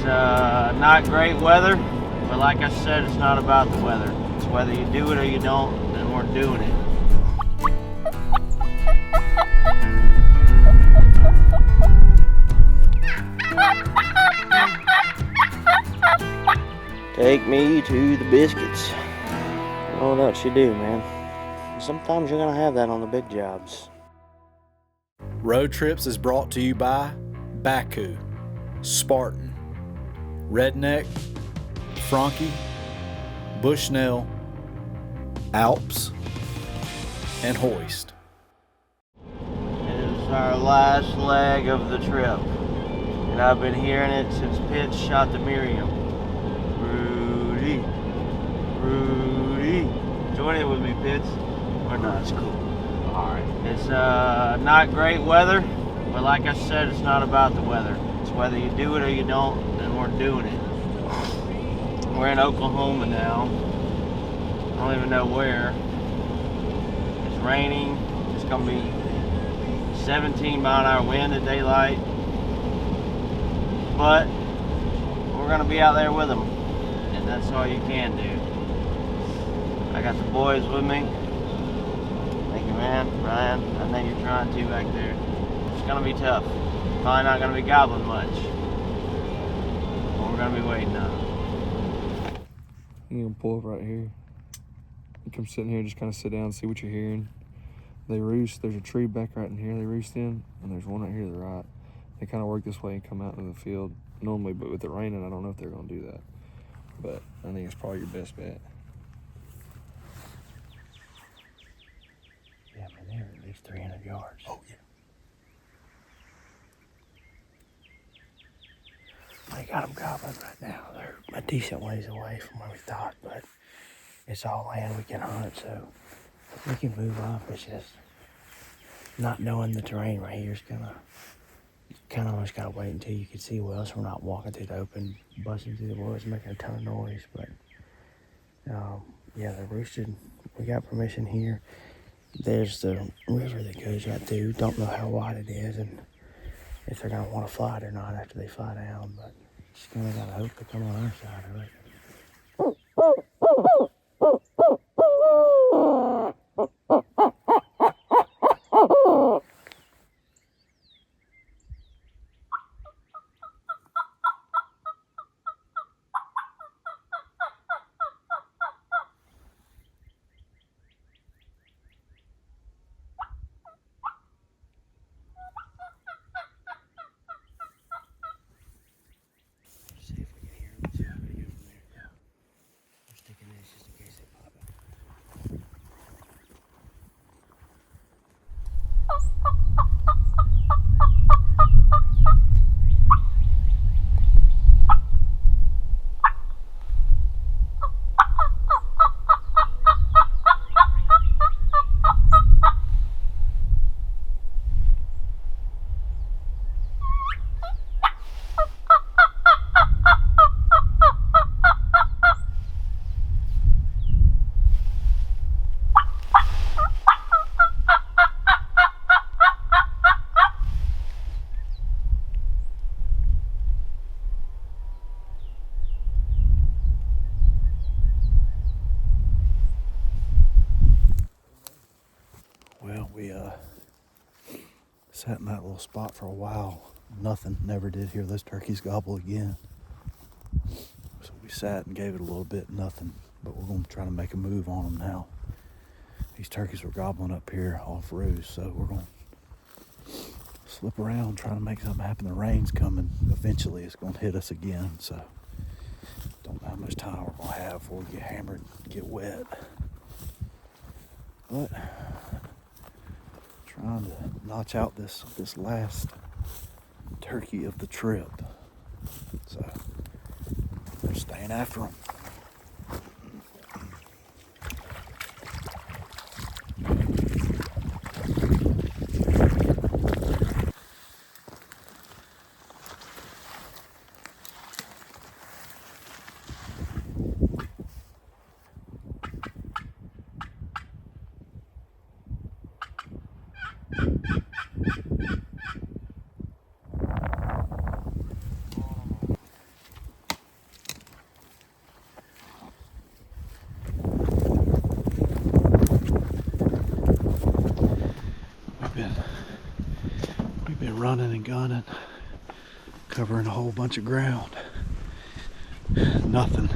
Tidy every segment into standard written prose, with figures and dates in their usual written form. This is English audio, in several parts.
not great weather, but like I said, it's not about the weather. It's whether you do it or you don't, and we're doing it. Take me to the biscuits. What else you do, man? Sometimes you're gonna have that on the big jobs. Road Trips is brought to you by Baku, Spartan, Redneck, Frankie, Bushnell, Alps, and Hoist. It is our last leg of the trip, and I've been hearing it since Pitts shot the Miriam. Rudy, Rudy. Join in with me, Pitts. Or not, it's cool. Alright. It's not great weather, but like I said, it's not about the weather. It's whether you do it or you don't, and we're doing it. We're in Oklahoma now. I don't even know where. It's raining. It's gonna be 17-mile-an-hour wind at daylight. But we're gonna be out there with them, and that's all you can do. I got the boys with me. Thank you, man. Ryan, I know you're trying to back there. It's gonna be tough. Probably not gonna be gobbling much. But we're gonna be waiting on it. You're gonna pull up right here. You come sitting here, just kind of sit down and see what you're hearing. They roost. There's a tree back right in here they roost in, and there's one right here to the right. They kind of work this way and come out into the field normally, but with it raining, I don't know if they're gonna do that. But I think it's probably your best bet. Yeah, man, they're at least 300 yards. Oh, yeah. They got them gobbling right now. They're a decent ways away from where we thought, but it's all land we can hunt, so we can move up. It's just not knowing the terrain right here is gonna, you kind of almost gotta wait until you can see well, so we're not walking through the open, busting through the woods, making a ton of noise. But yeah, they're roosted. We got permission here. There's the river that goes right through. Don't know how wide it is and if they're gonna want to fly it or not after they fly down, but just kind of gotta hope they come on our side of it. See if we can hear them. See how they go from there. Yeah. I'm sticking this just in case they pop it. Well, we sat in that little spot for a while. Nothing, never did hear those turkeys gobble again. So we sat and gave it a little bit, nothing. But we're going to try to make a move on them now. These turkeys were gobbling up here off roost, so we're going to slip around, trying to make something happen. The rain's coming. Eventually it's going to hit us again, so don't know how much time we're going to have before we get hammered, get wet. But trying to notch out this last turkey of the trip. So we're staying after them. and gunning, covering a whole bunch of ground. Nothing.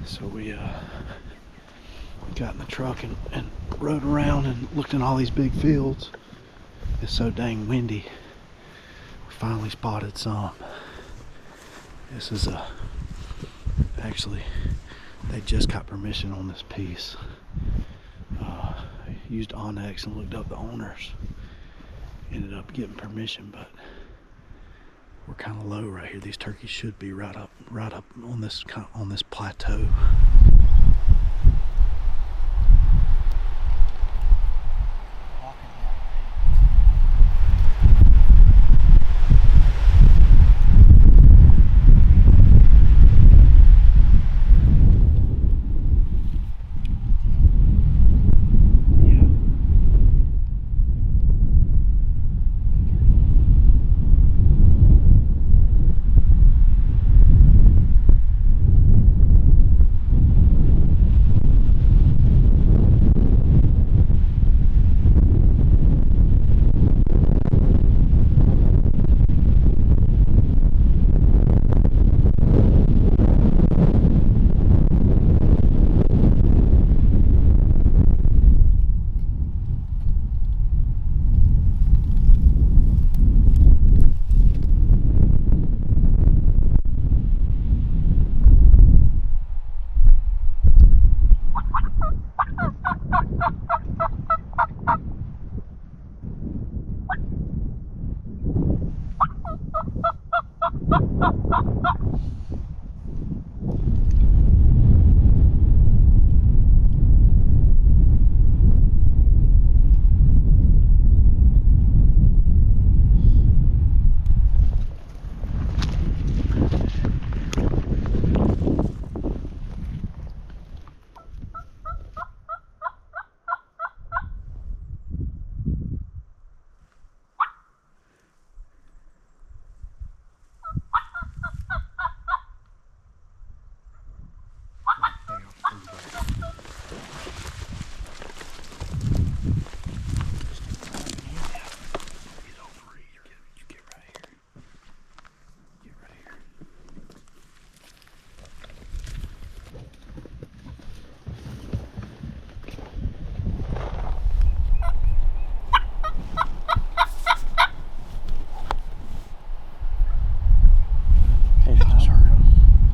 So we got in the truck and rode around and looked in all these big fields. It's so dang windy. We finally spotted some. This is actually, they just got permission on this piece. Used Onyx and looked up the owners. Ended up getting permission, but we're kind of low right here. These turkeys should be right up on this plateau.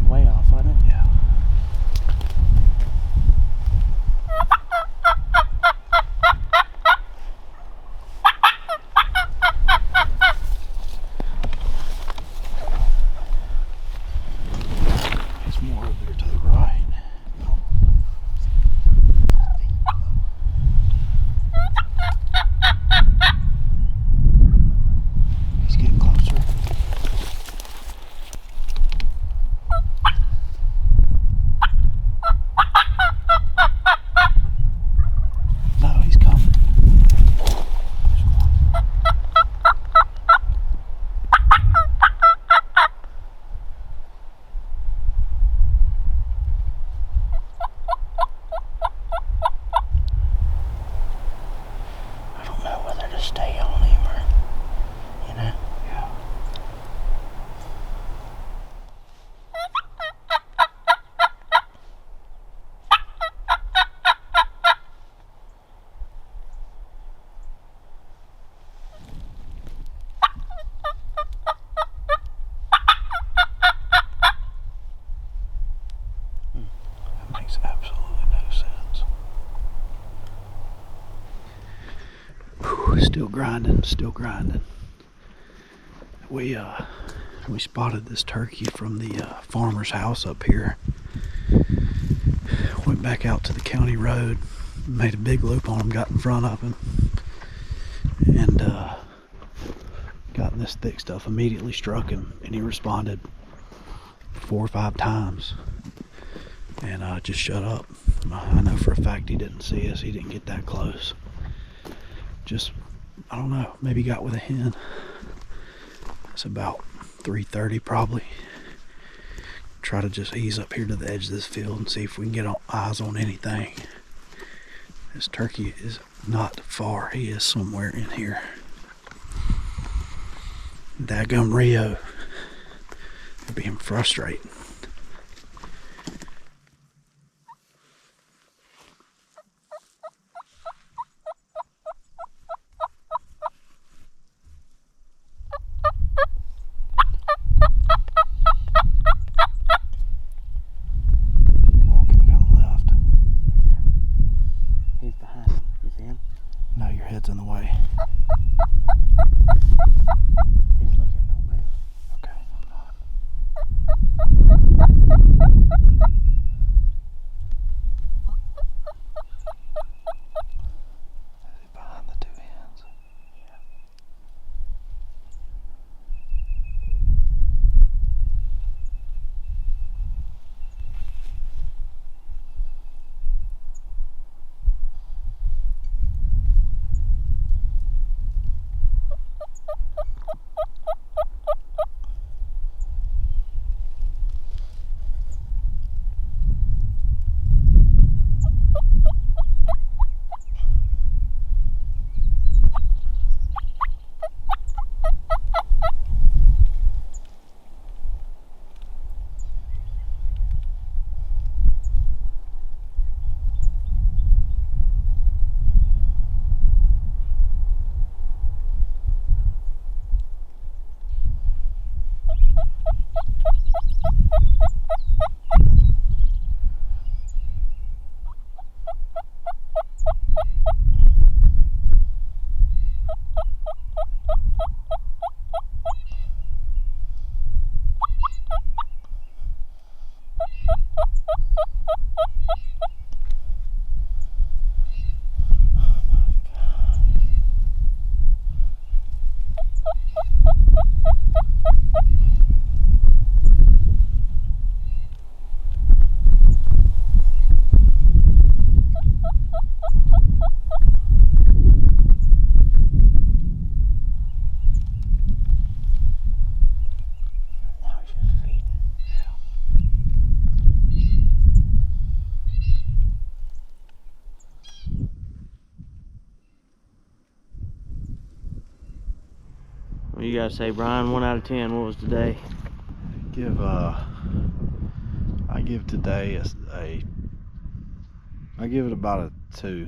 Way off, wasn't it? Yeah. It's more over there to the right. He's getting closer. No, he's coming. I don't know whether to stay on him or, you know. Yeah. That makes absolutely no sense. Whew, still grinding, still grinding. We spotted this turkey from the farmer's house up here. Went back out to the county road, made a big loop on him, got in front of him, and got in this thick stuff. Immediately struck him, and he responded 4 or 5 times, and just shut up. I know for a fact he didn't see us. He didn't get that close. Just, I don't know, maybe got with a hen. It's about 3:30 probably. Try to just ease up here to the edge of this field and see if we can get eyes on anything. This turkey is not far. He is somewhere in here. Daggum Rio. They're being frustrating. Walking kind of left. He's behind him. You see him? No, your head's in the way. He's looking, don't move. Okay, I'm not. Is he behind the two hens? Now he's just feeding. What do you guys say, Brian? 1 out of 10. What was today? I give today I give it about a 2.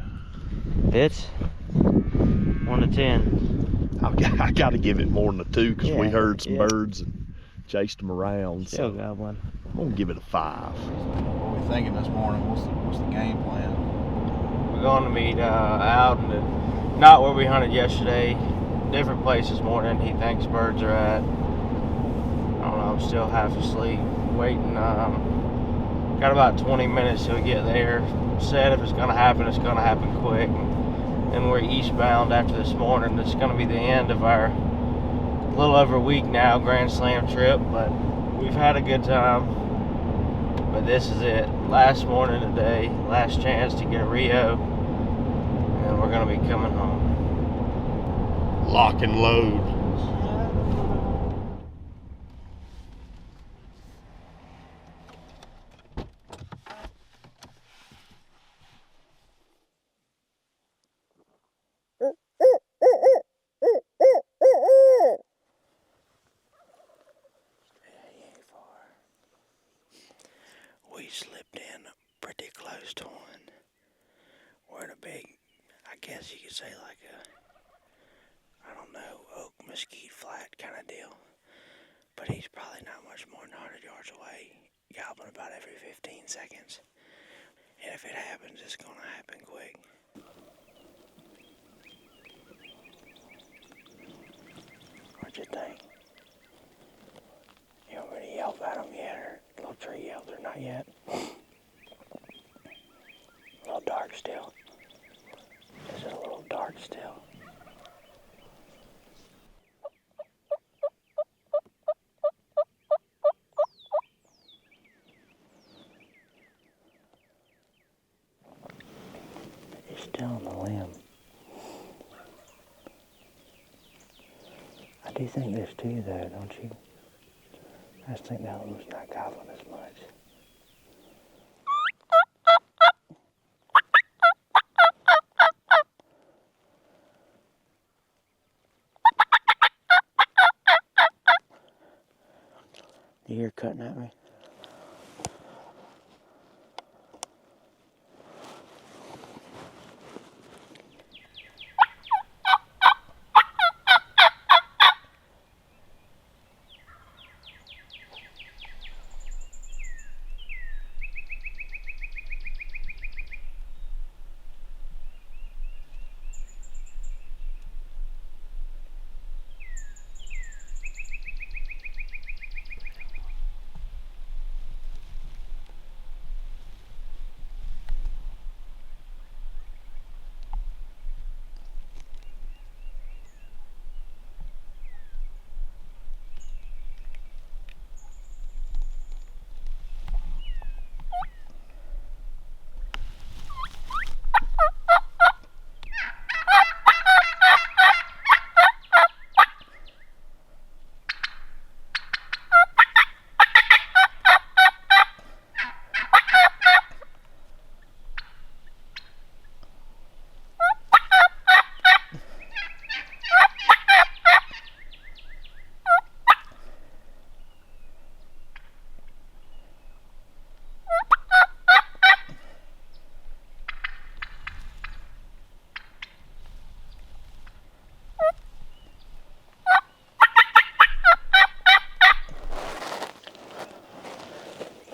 Fitz? 1 to 10. I got to give it more than a 2 because we Yeah, heard some yeah. birds and chased them around. Still So got one. I'm gonna give it a 5. What are we thinking this morning? What's the game plan? We're going to meet out in the, not where we hunted yesterday, different place this morning. He thinks birds are at. I don't know, I'm still half asleep, waiting. Got about 20 minutes till we get there. Said if it's going to happen, it's going to happen quick. And we're eastbound after this morning. It's going to be the end of our little over a week now Grand Slam trip, but we've had a good time. But this is it. Last morning today, last chance to get a Rio, and we're going to be coming home. Lock and load. We slipped in pretty close to one. We're in a big, I guess you could say like a, I don't know, oak mesquite flat kind of deal. But he's probably not much more than 100 yards away, gobbling about every 15 seconds. And if it happens, it's going to happen quick. What'd you think? You want me to yelp at him yet, or little tree yelled, or not yet? A little dark still. Is it a little dark still? He's still on the limb. I do think there's 2 though, don't you? I just think that one's not gobbling as much. You hear cutting at me?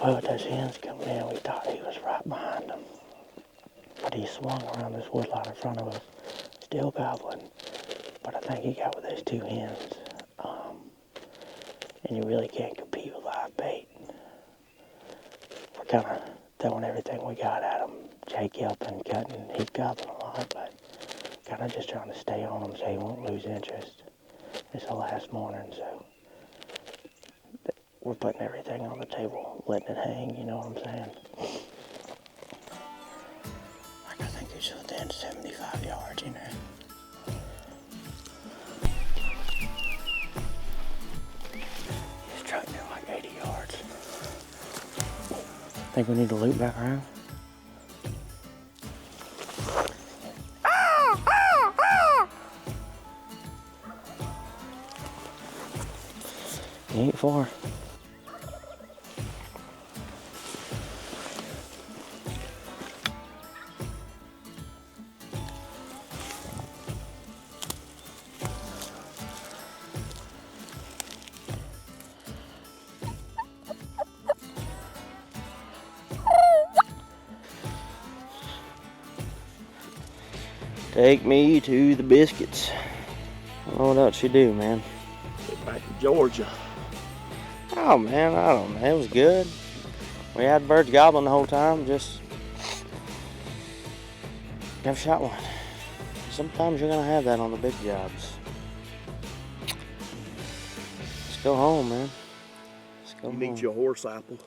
Well, with those hens coming in, we thought he was right behind them. But he swung around this woodlot in front of us, still gobbling. But I think he got with those two hens. And you really can't compete with live bait. We're kind of throwing everything we got at him. Jake yelping, cutting, he's gobbling a lot, but kind of just trying to stay on him so he won't lose interest. It's the last morning, so we're putting everything on the table, letting it hang, you know what I'm saying? Like, I think he's within 75 yards, you know. He's trotting in like 80 yards. Think we need to loop back around? He ain't far. Take me to the biscuits. I don't know what else you do, man. Get back to Georgia. Oh man, I don't know. It was good. We had birds gobbling the whole time. Just never shot one. Sometimes you're gonna have that on the big jobs. Let's go home, man. Let's go home. You need your horse apple.